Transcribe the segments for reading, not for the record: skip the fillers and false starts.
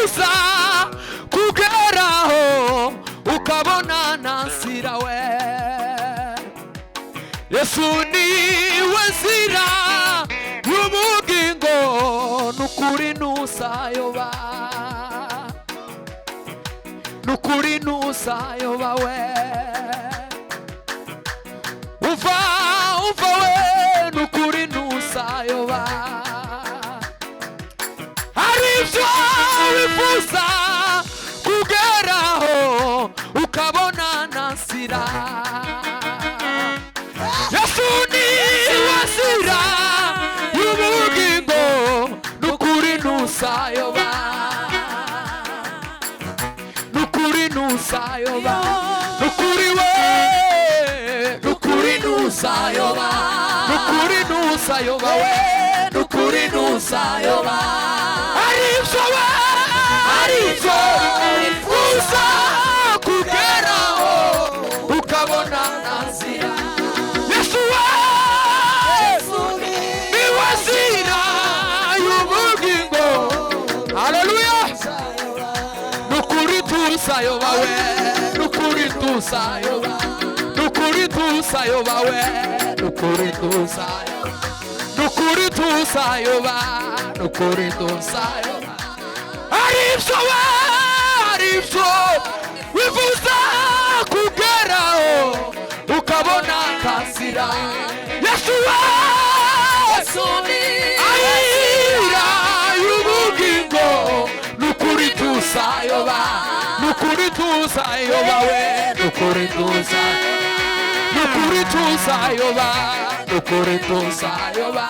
wifuza kugeraho ukabona nasira we. Yesu niwe nzira y'ubugingo nukuri nusayoba, nukuri nusayoba we. Uva we nukuri nusayoba. Arivyo wifuza kugeraho ukabona nasira. Yesu niwe nzira y'ubugingo nukuri nusayoba, nukuri nusayoba, nukuri we, nukuri nusayoba, nukuri nusayoba we, nukuri nusayoba. Arivyo wifuza kugeraho ukabona nasira. Yesu niwe nzira y'ubugingo. Haleluya. Nukuri tusayoba we, nukuri tusayoba, nukuri tusayoba we, nukuri tusayoba, nukuri tusayoba, nukuri tusayoba. Arivyo wifuza kugeraho ukabona nasira. Yesu ayira y'ubugingo nukuri tusayoba, nukuri tusayoba we, nukuri tusayoba, nukuri tusayoba, nukuri tusayoba,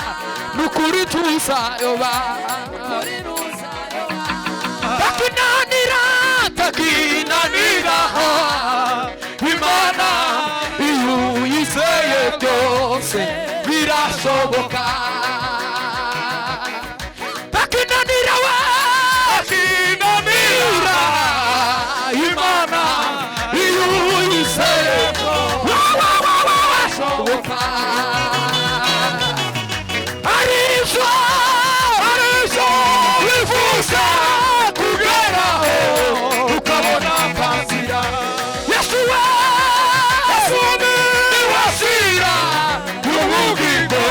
nukuri tusayoba. Takinanira Imana iyo yizeye byose birashoboka. Takinanira Imana iyo yizeye birashoboka. Arivyo wifuza kugeraho ukabona nasira. Yesu niwe nzira y'ubugingo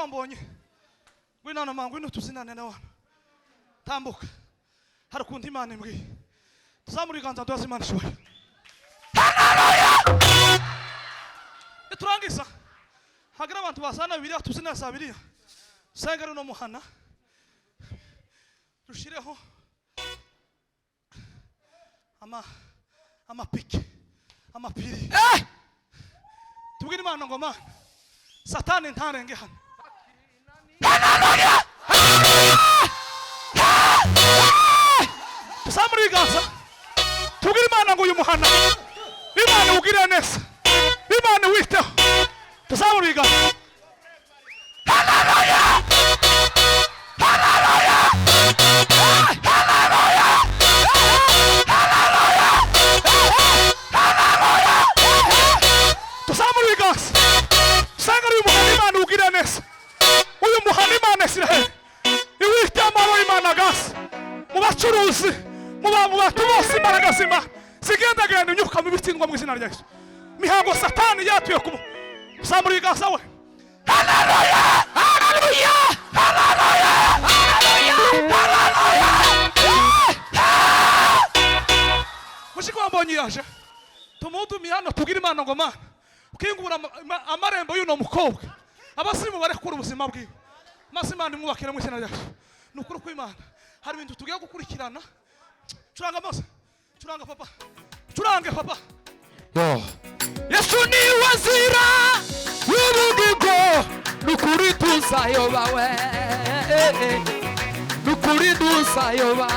wambonye ngwino nama ngwino tuzinane nawe tambuka hari kundi Imana imbwiye tuzamura iganza tuyaze Imana ishobora turangiza hagira abantu basana Bibiliya tuzina sa Bibiliya sengero no muhana dushireho amapiki amapiri tubwire Imana ngo Mana Satani ntarenge hano tuzamura iganza tubwire Imana ngo uyu muhana Imana ugire neza Imana witeho tuzamura iganza haleluya haleluya haleluya haleluya haleluya tuzamura iganza sanga uyu muhana Imana ugire neza uyu muhana Imana Israel iwite amaro Imana gasi mu bacuruzi mu bantu bose imbaraga z'Imana zigendagenda imyuka mibi itsindwa mu izina rya Yesu mihango Satani yatuye kubo tuzamura iganza we haleluya haleluya haleluya haleluya mushiko wambonye yaje tumutumye hano tubwire Imana ngo Mana ukingura amarembo y'uno mukobwa abasimu barekura ubuzima bwiwe maze Imana imwubakira mu izina rya Yesu nukuri ko Imana hari ibintu tugiye gukurikirana curanga mose curanga papa curange papa yo Yesu ni wazira w'ubugingo nukuri tuzayoba we nukuri tuzayoba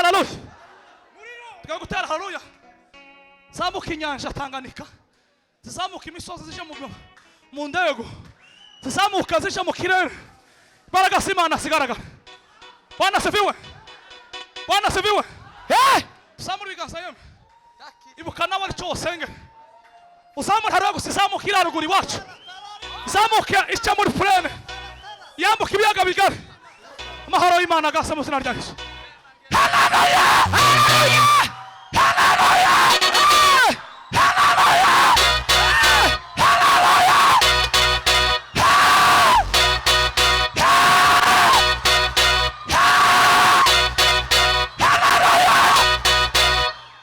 haleluya. Tugiye gutera haleluya. Zamuka inyanja Tanganyika, zizamuka imisozi zije mu ndego, zizamuka zije mu kirere, imbaraga z'Imana zigaragara. Bwana asifiwe, Bwana asifiwe. Zamura ibiganza yemwe, ibuka nawe ari cyo wasenge. Uzamura hariya gusa, izamuka iraruguru iwacu, izamuka ica muri purene, yambuka ibiyaga bigari. Amahoro y'Imana agasa mu izina rya Yesu. Haleluya, haleluya, haleluya, haleluya, haleluya.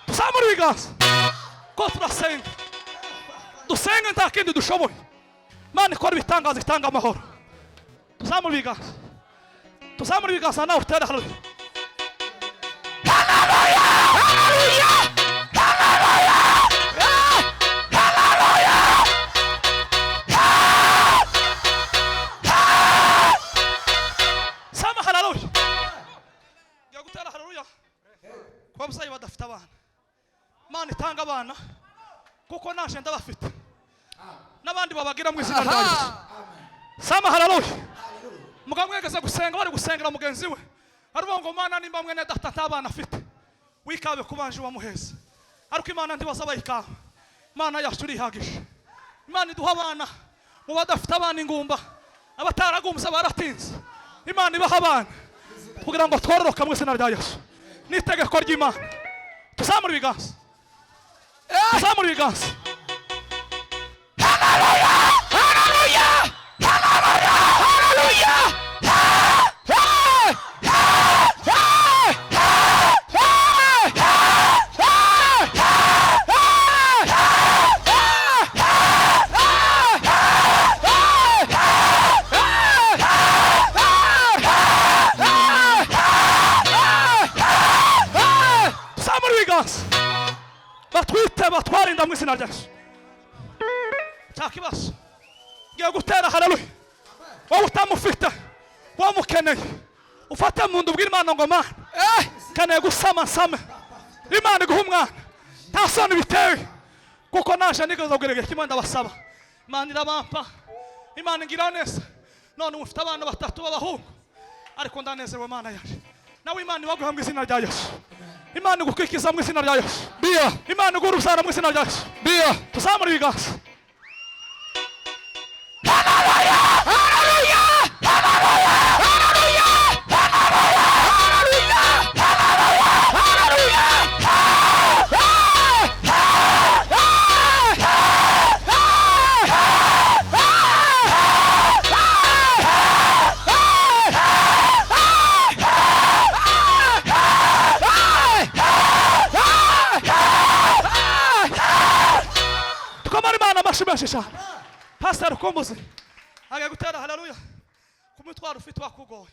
Tuzamura ibiganza ko turasenga, dusenga nta kindi dushoboye. Imana ikora ibitangaza, itanga amahoro. Tuzamura ibiganza, tuzamura ibiganza nawe utere haleluya. Haleluya, haleluya, haleluya, haleluya. Sama haleluya. Ngiye gutera haleluya ku babyeyi badafite abana. Imana itanga abana kuko naje ndabafite, n'abandi babagira mu izina rya Yesu. Sama haleluya. Mugabo mwegeze gusenga, bari gusengera mugenzi we, ariko ngo Mana nimba mwene data ntabana afite, wikabe kubanje wamuheza. Ariko Imana ndibaza bayikawe. Imana yacu irihagije. Imana iduha abana mu badafite abana ingumba, abataragumza baratinze. Imana ibaha abana kugira ngo twororoke mu izina rya Yesu. Nitegeko ry'Imana. Tuzamura ibiganza, tuzamura ibiganza. Haleluya, haleluya, haleluya, haleluya. Batwite batwarinda mu izina rya Yesu. Cyakibazo ngiye gutera haleluya. Wowe utamufite, wamukeneye, ufate mu ndu ubwira Imana ngo Mana kaneye gusama nsame. Imana iguha umwana, nta soni biteye, kuko naje nigeze kubwira kimwe ndabasaba. Imana irabampa, Imana ngira neza. None ufite abana batatu b'abahungu, ariko ndanezerewe Mana yaje. Nawe Imana ibaguha mu izina rya Yesu. Imana igukwikiza mu izina rya Yesu. Biya. Imana iguruzana mu izina rya Yesu. Biya. Tuzamura ibiganza. Haleluya, haleluya, haleluya, haleluya, haleluya, haleluya, haleluya, Shimesha Pastor Komboze agiye gutera haleluya ku mutwaro ufite wakugoye,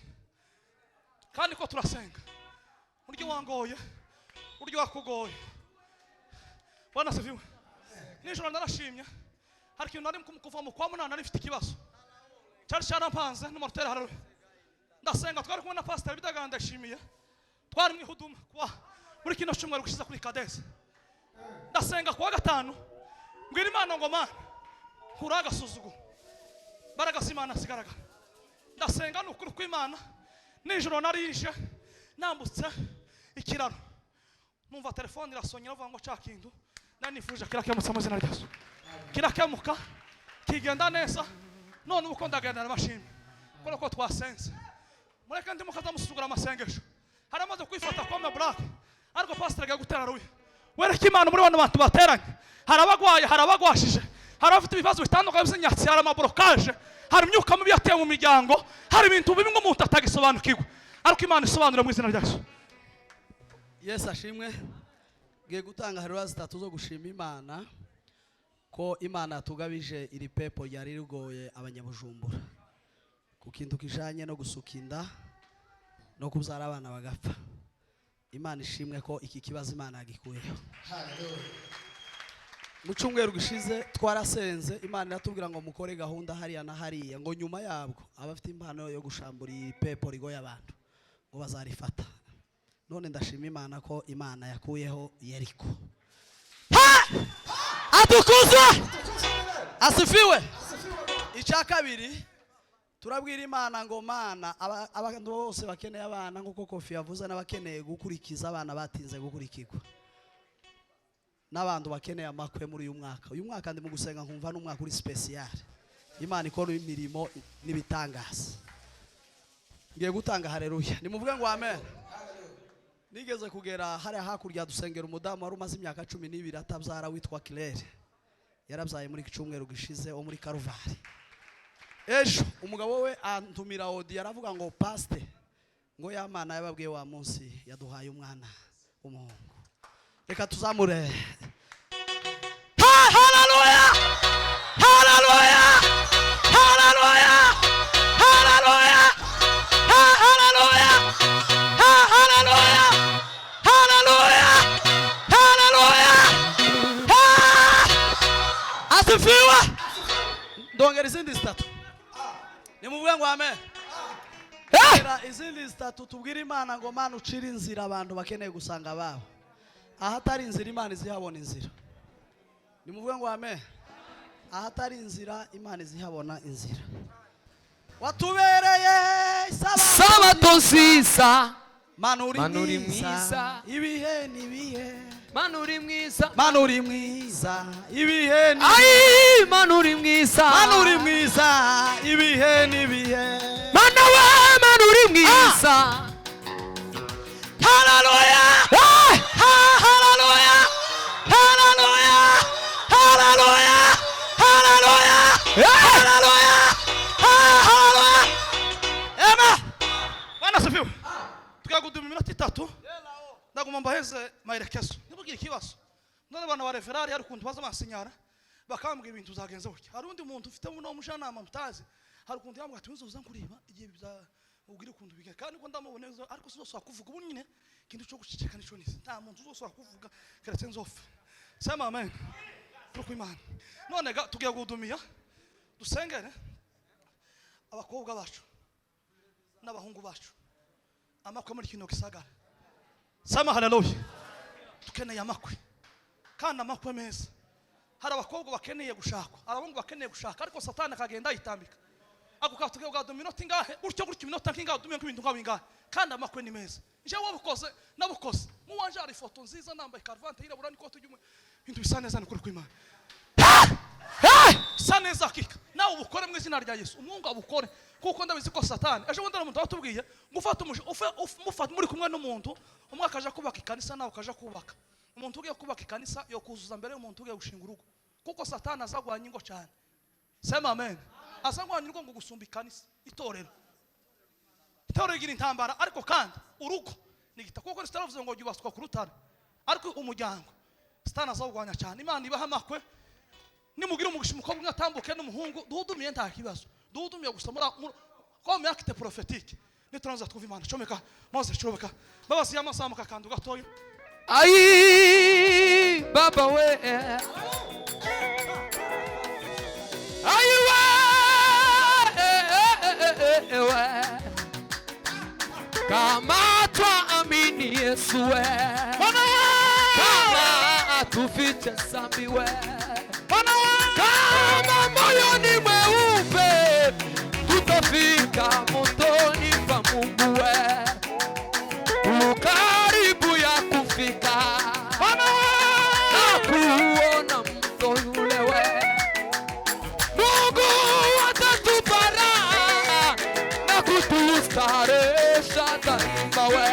kandi ko turasenga uryo wangoye, uryo wakugoye. Bwana asifiwe. Nijoro ndarashimye, hari ikintu nari kuva mu kwa munana nifite ikibazo cyari cyarampanze n'umutera haleluya. Ndasenga twari kumwe na Pastor Bidaga, ndashimiye twari mu ihuduma kwa muri kino cyumweru gushize kuri Kadeze. Ndasenga kwa gatanu mbwira Imana ngo Mana kuraga suzugu baraga simana sigaraga. Ndasenga n'ukuri kw'Imana. Nijoro narije nambutse ikiraro, numva telefone irasonye navuga ngo cyakindu nanifuje kirakemutse mu izina rya Yesu. Kirakemuka kigenda neza. None uko ndagenda n'amashimwe ko twasenze, mureke ndimo kaza musuzugura amasengesho, haramaze kwifata kwa black. Ariko Pastor agiye gutera haleluya. Wereka Imana muri bano bantu bateranye, harabagwaye, harabagwashije, harafite ibibazo bitandukanye by'inyatsi, hari amablokaje, hari imyuka mibi yateye mu miryango, hari ibintu bibi ngo umuntu atagisobanukirwa, ariko Imana isobanura mu izina rya Yesu. Yesu ashimwe. Ngiye gutanga haleluya zitatu zo gushima Imana ko Imana yatugabije iri pepo ryari rigoye abanyabujumbura ku kintu kijanye no gusuka inda no kubyara abana bagapfa. Imana ishimwe ko iki kibazo Imana yagikuyeho. Mu cyumweru gishize twarasenze, Imana iratubwira ngo mukore gahunda hariya na hariya, ngo nyuma yabwo abafite impano yo gushambura iyi pepo rigoye abantu ngo bazarifata. none ndashima Imana ko Imana yakuyeho Yeriko. Atukuzwe. Asifiwe. Icya kabiri turabwira Imana ngo Mana abantu bose bakeneye abana nkuko Kofi yavuze n'abakeneye gukurikiza abana batinze gukurikirwa. N'abantu bakeneye amakwe muri uyu mwaka. Uyu mwaka ndi mu gusenga nkumva n'umwaka uri special. Imana ikora imirimo n'ibitangaza. Ngiye gutanga haleluya. Nimuvuge ngo amen. Nigeze kugera hari hakurya dusengera umudamu wari umaze imyaka 12 atabyara witwa Claire. Yarabyaye muri cyumweru gishize o muri Karuvari. Ejo umugabo we antumira odi yaravuga ngo pastor ngo ya Mana yababwiye wa munsi yaduhaye umwana umuhungu. Reka tuzamure. Hallelujah! Hallelujah! Hallelujah! Hallelujah! Hallelujah! Hallelujah! Hallelujah! Hallelujah! Asifiwe. Ndongera izindi zitatu. Nimuvuge ngo amen. Izindi zitatu tubwira Imana ngo Mana ucira inzira abantu bakeneye gusanga babo. Ahatari inzira Imana izihabona inzira. Nimuvuge ngo amen. Ahatari inzira Imana izihabona inzira. Watubereye Sabato nziza. Mana uri Manuri mwiza. mwiza. Ibihe nibihe. Mana uri mwiza. Mana uri mwiza. Ibihe nibihe. Ai, Mana uri mwiza. Mana uri mwiza. Ibihe nibihe. Mana we, Mana uri mwiza. Hallelujah! Hallelujah! Hallelujah! Hallelujah! Hallelujah! Hallelujah! Hallelujah! Amen. Bwana asifiwe. Tukaguduma iminota 3. Ndaguma mbaheze maherekezo. Nibugire ikibazo. None bana ba referari ari kuntu baza masinyara bakambwira ibintu zagenze buke. Hari undi muntu ufite no mushanama mutazi. Hari kuntu yambwa ati uza kureba igihe biza ubwire kuntu bige kandi ko ndamubone ariko sinzo kuvuga ubu nyine kintu cyo guceceka nico nisi nta muntu uzoswa kuvuga keretse nzofa. Sema amen. Tuko Imana. None tugiye gudumiya dusengere abakobwa bacu n'abahungu bacu amakwe muri kino gisagara. Sema haleluya. Tukeneye amakwe kandi amakwe meza. Hari abakobwa bakeneye gushaka, abahungu bakeneye gushaka ariko Satani akagenda yitambika. Aguka tugiye gudumiya minota ingahe uryo gutyo minota nkingahe dumiye nk'ibintu nk'abingahe kandi amakwe ni meza. Je wabukoze nabukoze mu wanje ari foto nziza nambaye karvante irabura niko tujye ibintu bisa neza n'ukuri kw'Imana. Saneza kika nawe ubukore mu izina rya Yesu umwungu abukore kuko ndabizi ko Satani ejo bundi umuntu watubwiye ngufata umufata muri kumwe n'umuntu umwe akaja kubaka ikanisa nawe ukaja kubaka umuntu ugiye kubaka ikanisa yo kuzuza mbere y'umuntu ugiye gushinga urugo kuko Satani azagwanya ingo cyane. Sema amen. Azagwanya ingo ngo gusumba ikanisa itorero igira intambara ariko kandi urugo nigita kuko Kristo ngo yubaswa ku rutare ariko umuryango Satani azagwanya cyane. Imana ibaha amakwe nimugira umugisha umukobwa mwatambuke n'umuhungu duhudumiye nta kibazo duhudumiye gusa muri comme acte prophétique nituranza twuva Imana comeka maze cobeka babazi yamasamuka kandi gatoyo. Ai, baba we. Ai we. Kama twaamini Yesu we. Kama atufiche dhambi we. Kama moyoni mweupe tutafika motoni pa Mungu we. Karibu ya kufika na kuona mto yule we. Mungu atatupa raha na kutustaresha daima we.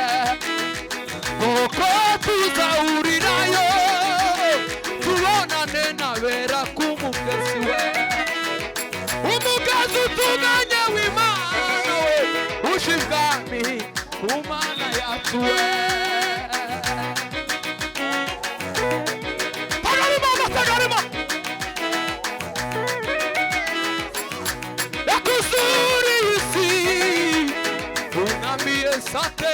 Koko tuzaurirayo tuonane na wera kumugezi we. Umugezi utuganye w'Imana we. Ushingami umana yacu we. Tagarima yakuzuri isi unambie sate